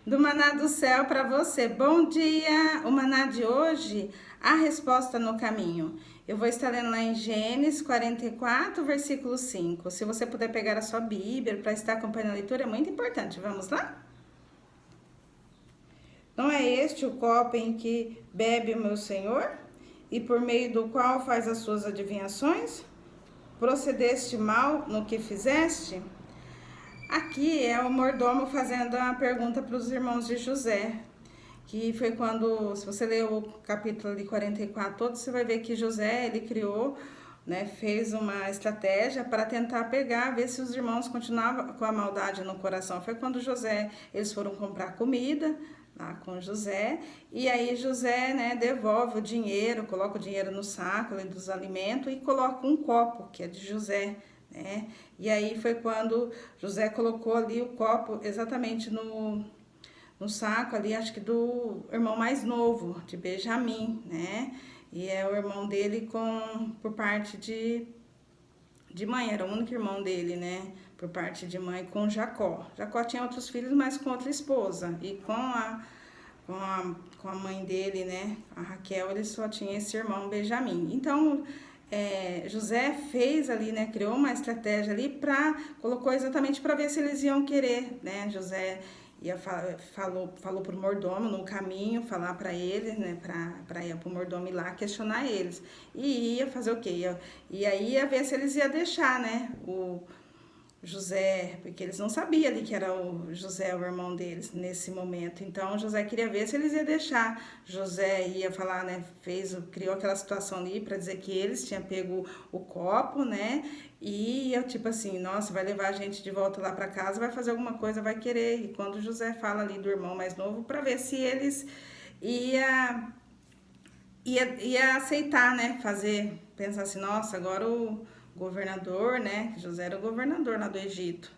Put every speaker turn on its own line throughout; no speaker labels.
Do Maná do Céu para você. Bom dia! O Maná de hoje, a resposta no caminho. Eu vou estar lendo lá em Gênesis 44, versículo 5. Se você puder pegar a sua Bíblia para estar acompanhando a leitura, é muito importante. Vamos lá? Não é este o copo em que bebe o meu Senhor? E por meio do qual faz as suas adivinhações? Procedeste mal no que fizeste? Aqui é o mordomo fazendo uma pergunta para os irmãos de José, que foi quando, se você ler o capítulo de 44 todo, você vai ver que José, ele criou, né, fez uma estratégia para tentar pegar, ver se os irmãos continuavam com a maldade no coração. Foi quando José, eles foram comprar comida lá com José, e aí José, né, devolve o dinheiro, coloca o dinheiro no saco ali, dos alimentos e coloca um copo, que é de José, né? E aí foi quando José colocou ali o copo exatamente no saco ali, acho que do irmão mais novo, de Benjamim, né? E é o irmão dele por parte de mãe, era o único irmão dele, né? Por parte de mãe com Jacó. Jacó tinha outros filhos, mas com outra esposa. E com a mãe dele, né? A Raquel, ele só tinha esse irmão Benjamim. Então, José fez ali, né? Criou uma estratégia ali colocou exatamente para ver se eles iam querer, né? José falou pro mordomo no caminho, falar para eles, né, para ir pro mordomo ir lá questionar eles. E ia fazer o quê? E aí ia ver se eles iam deixar, né, o José, porque eles não sabiam ali que era o José, o irmão deles, nesse momento. Então, José queria ver se eles iam deixar. José ia falar, né, criou aquela situação ali para dizer que eles tinham pego o copo, né, e ia tipo assim, nossa, vai levar a gente de volta lá para casa, vai fazer alguma coisa, vai querer. E quando José fala ali do irmão mais novo, para ver se eles ia aceitar, né, pensar assim, nossa, agora o governador, né? José era o governador lá do Egito.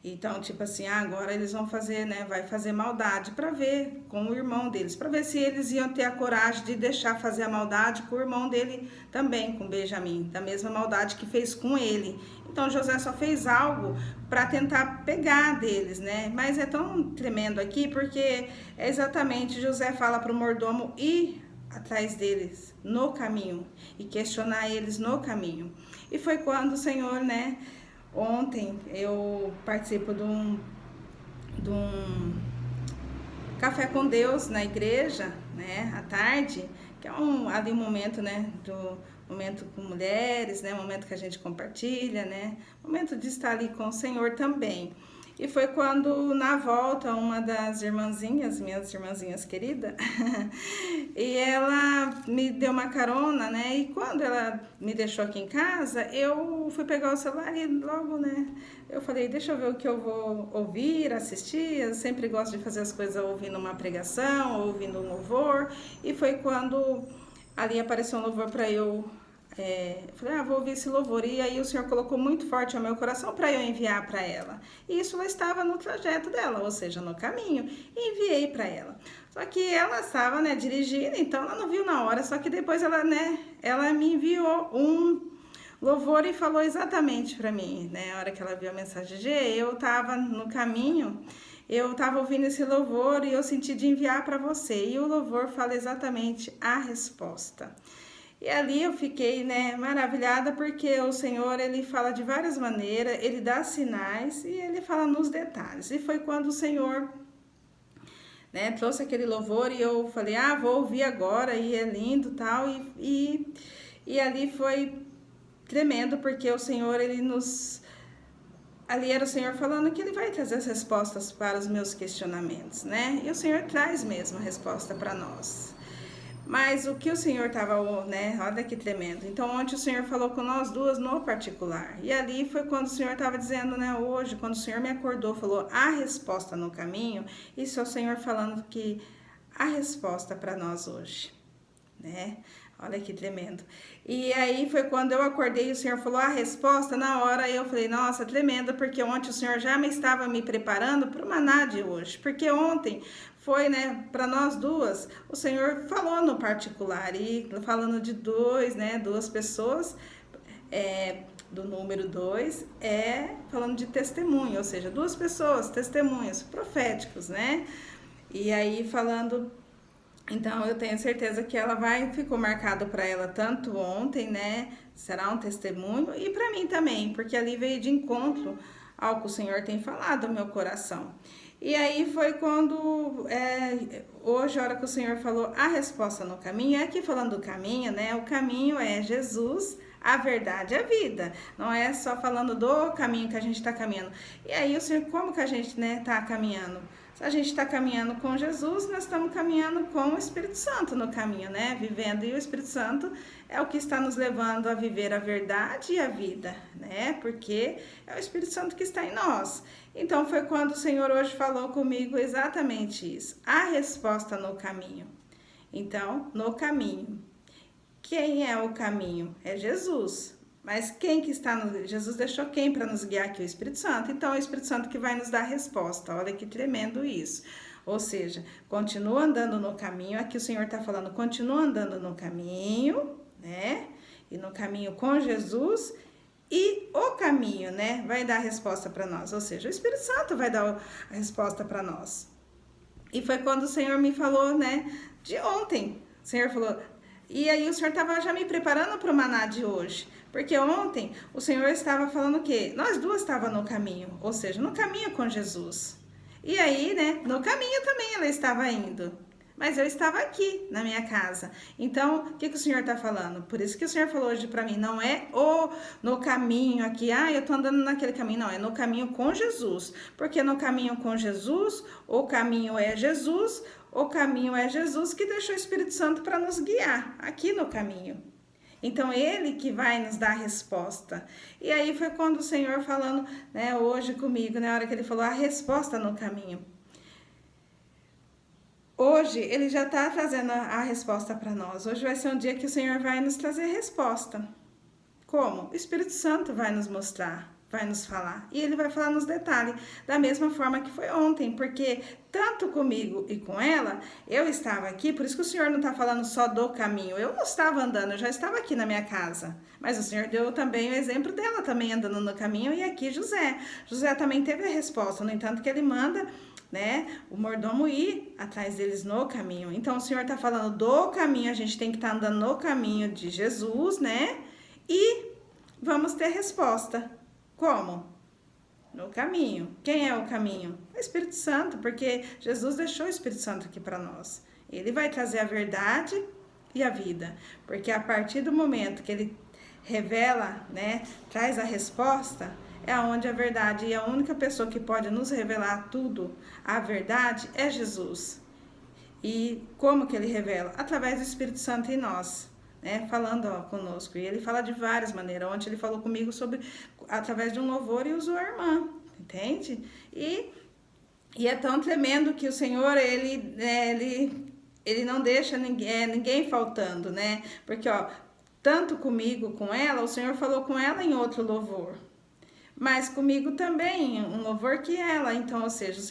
Então, tipo assim, agora eles vão fazer, né? Vai fazer maldade para ver com o irmão deles, para ver se eles iam ter a coragem de deixar fazer a maldade com o irmão dele também, com Benjamim, da mesma maldade que fez com ele. Então, José só fez algo para tentar pegar deles, né? Mas é tão tremendo aqui porque é exatamente José fala para o mordomo ir atrás deles no caminho e questionar eles no caminho. E foi quando o Senhor, né, ontem eu participo de um café com Deus na igreja, né, à tarde, que é ali um momento, né, do momento com mulheres, né, momento que a gente compartilha, né, momento de estar ali com o Senhor também. E foi quando, na volta, uma das irmãzinhas, minhas irmãzinhas queridas, e ela me deu uma carona, né? E quando ela me deixou aqui em casa, eu fui pegar o celular e logo, né? Eu falei, deixa eu ver o que eu vou ouvir, assistir. Eu sempre gosto de fazer as coisas ouvindo uma pregação, ouvindo um louvor. E foi quando ali apareceu um louvor para eu falei, vou ouvir esse louvor. E aí o Senhor colocou muito forte ao meu coração para eu enviar para ela. E isso ela estava no trajeto dela, ou seja, no caminho. E enviei para ela. Só que ela estava, né, dirigindo, então ela não viu na hora. Só que depois ela me enviou um louvor e falou exatamente para mim, né? A hora que ela viu a mensagem eu estava no caminho. Eu estava ouvindo esse louvor e eu senti de enviar para você. E o louvor fala exatamente a resposta. E ali eu fiquei, né, maravilhada, porque o Senhor, ele fala de várias maneiras, ele dá sinais e ele fala nos detalhes. E foi quando o Senhor, né, trouxe aquele louvor e eu falei, vou ouvir agora, e é lindo tal, e ali foi tremendo, porque o Senhor, ali era o Senhor falando que ele vai trazer as respostas para os meus questionamentos, né, e o Senhor traz mesmo a resposta para nós. Mas o que o Senhor estava, né, olha que tremendo. Então, ontem o Senhor falou com nós duas no particular. E ali foi quando o Senhor estava dizendo, né, hoje, quando o Senhor me acordou, falou a resposta no caminho. Isso é o Senhor falando que a resposta para nós hoje, né? Olha que tremendo. E aí foi quando eu acordei e o Senhor falou a resposta. Na hora eu falei, nossa, tremendo, porque ontem o Senhor já me estava me preparando para o maná de hoje. Porque ontem foi, né, para nós duas, o Senhor falou no particular. E falando de duas pessoas, do número 2, falando de testemunho, ou seja, duas pessoas, testemunhos proféticos, né? E aí falando, então eu tenho certeza que ficou marcado para ela tanto ontem, né? Será um testemunho e para mim também, porque ali veio de encontro ao que o Senhor tem falado ao meu coração. E aí foi quando, hoje, a hora que o Senhor falou a resposta no caminho, aqui falando do caminho, né? O caminho é Jesus, a verdade e a vida. Não é só falando do caminho que a gente está caminhando. E aí o Senhor, como que a gente, né, tá caminhando? Se a gente está caminhando com Jesus, nós estamos caminhando com o Espírito Santo no caminho, né? Vivendo, e o Espírito Santo é o que está nos levando a viver a verdade e a vida, né? Porque é o Espírito Santo que está em nós. Então foi quando o Senhor hoje falou comigo exatamente isso. A resposta no caminho. Então, no caminho. Quem é o caminho? É Jesus. Mas quem que está no... Jesus deixou quem para nos guiar aqui? O Espírito Santo. Então é o Espírito Santo que vai nos dar a resposta. Olha que tremendo isso. Ou seja, continua andando no caminho. Aqui o Senhor está falando, continua andando no caminho, né? E no caminho com Jesus. E o caminho, né? Vai dar a resposta para nós. Ou seja, o Espírito Santo vai dar a resposta para nós. E foi quando o Senhor me falou, né? De ontem. O Senhor falou... E aí o Senhor estava já me preparando para o maná de hoje. Porque ontem o Senhor estava falando o quê? Nós duas estávamos no caminho. Ou seja, no caminho com Jesus. E aí, né? No caminho também ela estava indo. Mas eu estava aqui na minha casa. Então, o que o Senhor está falando? Por isso que o Senhor falou hoje para mim. Não é no caminho aqui. Eu estou andando naquele caminho. Não, é no caminho com Jesus. Porque no caminho com Jesus, o caminho é Jesus. O caminho é Jesus que deixou o Espírito Santo para nos guiar aqui no caminho. Então, ele que vai nos dar a resposta. E aí foi quando o Senhor falando, né, hoje comigo, na hora que ele falou a resposta no caminho. Hoje, ele já está trazendo a resposta para nós. Hoje vai ser um dia que o Senhor vai nos trazer a resposta. Como? O Espírito Santo vai nos mostrar, vai nos falar. E ele vai falar nos detalhes, da mesma forma que foi ontem. Porque tanto comigo e com ela, eu estava aqui. Por isso que o Senhor não está falando só do caminho. Eu não estava andando, eu já estava aqui na minha casa. Mas o Senhor deu também o exemplo dela também andando no caminho. E aqui José. José também teve a resposta. No entanto que ele manda... né, o mordomo ir atrás deles no caminho. Então, o Senhor está falando do caminho, a gente tem que estar andando no caminho de Jesus, né? E vamos ter resposta. Como? No caminho. Quem é o caminho? O Espírito Santo, porque Jesus deixou o Espírito Santo aqui para nós. Ele vai trazer a verdade e a vida. Porque a partir do momento que ele revela, né, traz a resposta... é onde a verdade, e a única pessoa que pode nos revelar tudo, a verdade, é Jesus. E como que ele revela? Através do Espírito Santo em nós, né? Falando conosco. E ele fala de várias maneiras. Ontem ele falou comigo através de um louvor e usou a irmã, entende? E é tão tremendo que o Senhor, ele não deixa ninguém faltando, né? Porque, tanto comigo, com ela, o Senhor falou com ela em outro louvor. Mas comigo também, um louvor que ela. Então, ou seja,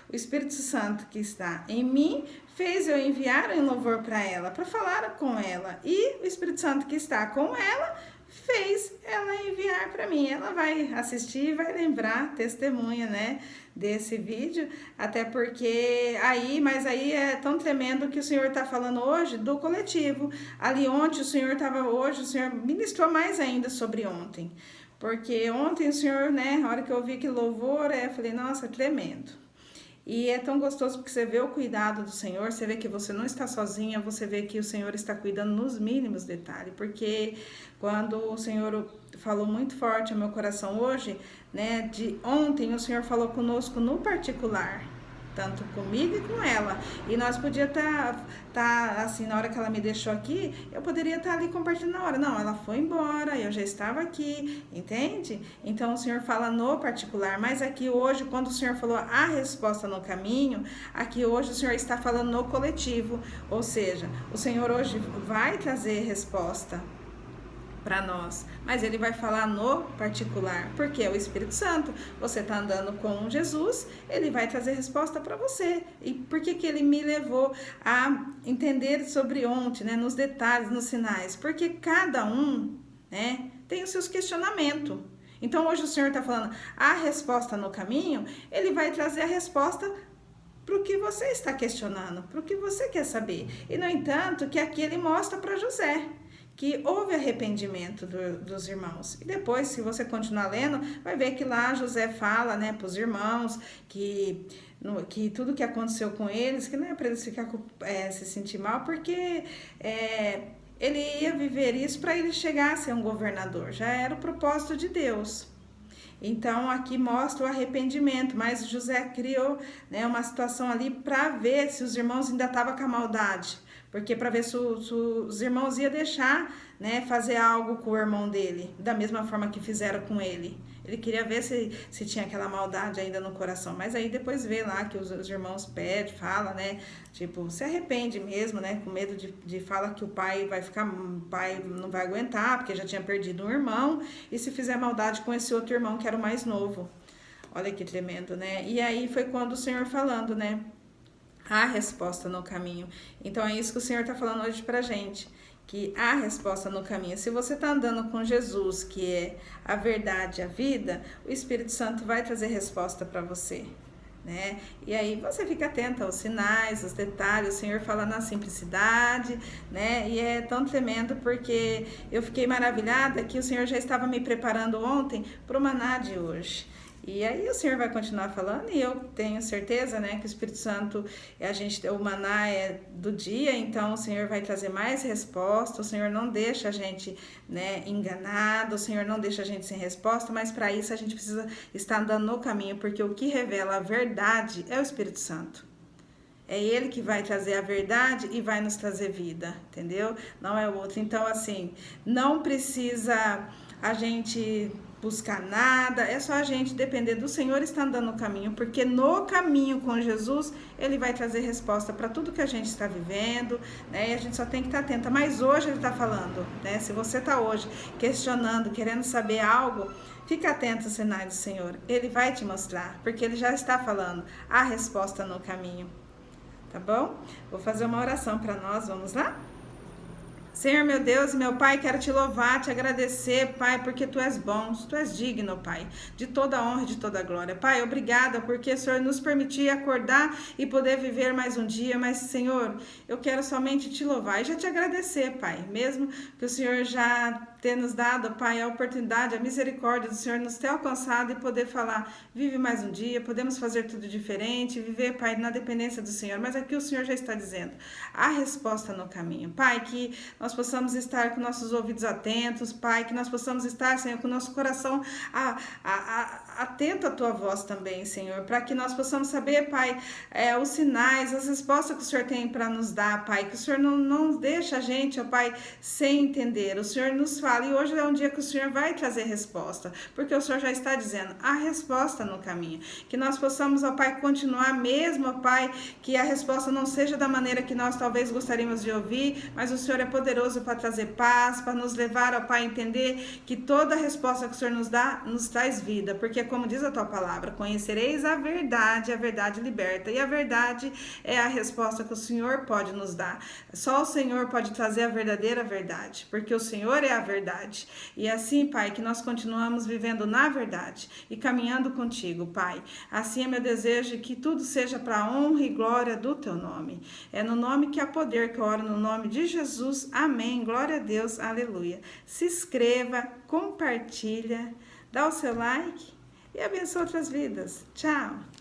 o Espírito Santo que está em mim fez eu enviar um louvor para ela, para falar com ela. E o Espírito Santo que está com ela fez ela enviar para mim. Ela vai assistir e vai lembrar, testemunha, né, desse vídeo. Até porque mas aí é tão tremendo que o Senhor está falando hoje do coletivo. Ali ontem o Senhor estava, hoje o Senhor ministrou mais ainda sobre ontem. Porque ontem o Senhor, né, a hora que eu ouvi aquele louvor, eu falei, nossa, tremendo. E é tão gostoso porque você vê o cuidado do Senhor, você vê que você não está sozinha, você vê que o Senhor está cuidando nos mínimos detalhes. Porque quando o Senhor falou muito forte ao meu coração hoje, né, de ontem o Senhor falou conosco no particular. Tanto comigo e com ela. E nós podíamos tá assim, na hora que ela me deixou aqui, eu poderia estar ali compartilhando na hora. Não, ela foi embora, eu já estava aqui, entende? Então, o Senhor fala no particular. Mas aqui hoje, quando o Senhor falou a resposta no caminho, aqui hoje o Senhor está falando no coletivo. Ou seja, o Senhor hoje vai trazer resposta para nós, mas ele vai falar no particular, porque é o Espírito Santo. Você está andando com Jesus, ele vai trazer resposta para você. E por que ele me levou a entender sobre ontem, né, nos detalhes, nos sinais? Porque cada um, né, tem os seus questionamentos. Então hoje o Senhor está falando a resposta no caminho, ele vai trazer a resposta para o que você está questionando, para o que você quer saber. E, no entanto, que aqui ele mostra para José que houve arrependimento dos irmãos. E depois, se você continuar lendo, vai ver que lá José fala, né, para os irmãos que tudo que aconteceu com eles, que não é para eles se sentir mal, porque ele ia viver isso para ele chegar a ser um governador. Já era o propósito de Deus. Então, aqui mostra o arrependimento, mas José criou, né, uma situação ali para ver se os irmãos ainda estavam com a maldade, porque para ver se os irmãos iam deixar, né, fazer algo com o irmão dele, da mesma forma que fizeram com ele. Ele queria ver se tinha aquela maldade ainda no coração, mas aí depois vê lá que os irmãos pedem, fala, né, tipo, se arrepende mesmo, né, com medo de falar que o pai não vai aguentar, porque já tinha perdido um irmão, e se fizer maldade com esse outro irmão que era o mais novo. Olha que tremendo, né? E aí foi quando o Senhor falando, né, há resposta no caminho. Então é isso que o Senhor está falando hoje pra gente, que há resposta no caminho. Se você está andando com Jesus, que é a verdade, a vida, o Espírito Santo vai trazer resposta para você, né? E aí você fica atento aos sinais, aos detalhes, o Senhor fala na simplicidade, né? E é tão tremendo porque eu fiquei maravilhada que o Senhor já estava me preparando ontem para o maná de hoje. E aí o Senhor vai continuar falando e eu tenho certeza, né, que o Espírito Santo, o maná é do dia, então o Senhor vai trazer mais resposta, o Senhor não deixa a gente, né, enganado, o Senhor não deixa a gente sem resposta, mas para isso a gente precisa estar andando no caminho, porque o que revela a verdade é o Espírito Santo. É Ele que vai trazer a verdade e vai nos trazer vida, entendeu? Não é o outro. Então, assim, não precisa a gente buscar nada, é só a gente depender do Senhor estar andando no caminho, porque no caminho com Jesus, Ele vai trazer resposta para tudo que a gente está vivendo, né? E a gente só tem que estar atenta. Mas hoje Ele está falando, né? Se você está hoje questionando, querendo saber algo, fica atento aos sinais do Senhor. Ele vai te mostrar, porque Ele já está falando a resposta no caminho. Tá bom? Vou fazer uma oração para nós, vamos lá? Senhor, meu Deus e meu Pai, quero te louvar, te agradecer, Pai, porque Tu és bom, Tu és digno, Pai, de toda honra e de toda glória. Pai, obrigada porque o Senhor nos permitiu acordar e poder viver mais um dia, mas, Senhor, eu quero somente te louvar e já te agradecer, Pai, mesmo que o Senhor já tenha nos dado, Pai, a oportunidade, a misericórdia do Senhor nos ter alcançado e poder falar, vive mais um dia, podemos fazer tudo diferente, viver, Pai, na dependência do Senhor, mas aqui o Senhor já está dizendo, a resposta no caminho. Pai, que nós possamos estar com nossos ouvidos atentos, Pai, que nós possamos estar, Senhor, com o nosso coração atento à Tua voz também, Senhor, para que nós possamos saber, Pai, os sinais, as respostas que o Senhor tem para nos dar, Pai, que o Senhor não deixa a gente, ó Pai, sem entender, o Senhor nos fala, e hoje é um dia que o Senhor vai trazer resposta, porque o Senhor já está dizendo, a resposta no caminho, que nós possamos, ó Pai, continuar mesmo, ó Pai, que a resposta não seja da maneira que nós talvez gostaríamos de ouvir, mas o Senhor é poderoso para trazer paz, para nos levar, ó Pai, a entender que toda resposta que o Senhor nos dá, nos traz vida, porque como diz a Tua palavra, conhecereis a verdade liberta, e a verdade é a resposta que o Senhor pode nos dar. Só o Senhor pode trazer a verdadeira verdade, porque o Senhor é a verdade. E assim, Pai, que nós continuamos vivendo na verdade e caminhando contigo, Pai. Assim é meu desejo que tudo seja para a honra e glória do Teu nome. É no nome que há poder que eu oro, no nome de Jesus. Amém. Glória a Deus. Aleluia. Se inscreva, compartilha, dá o seu like e abençoe outras vidas. Tchau!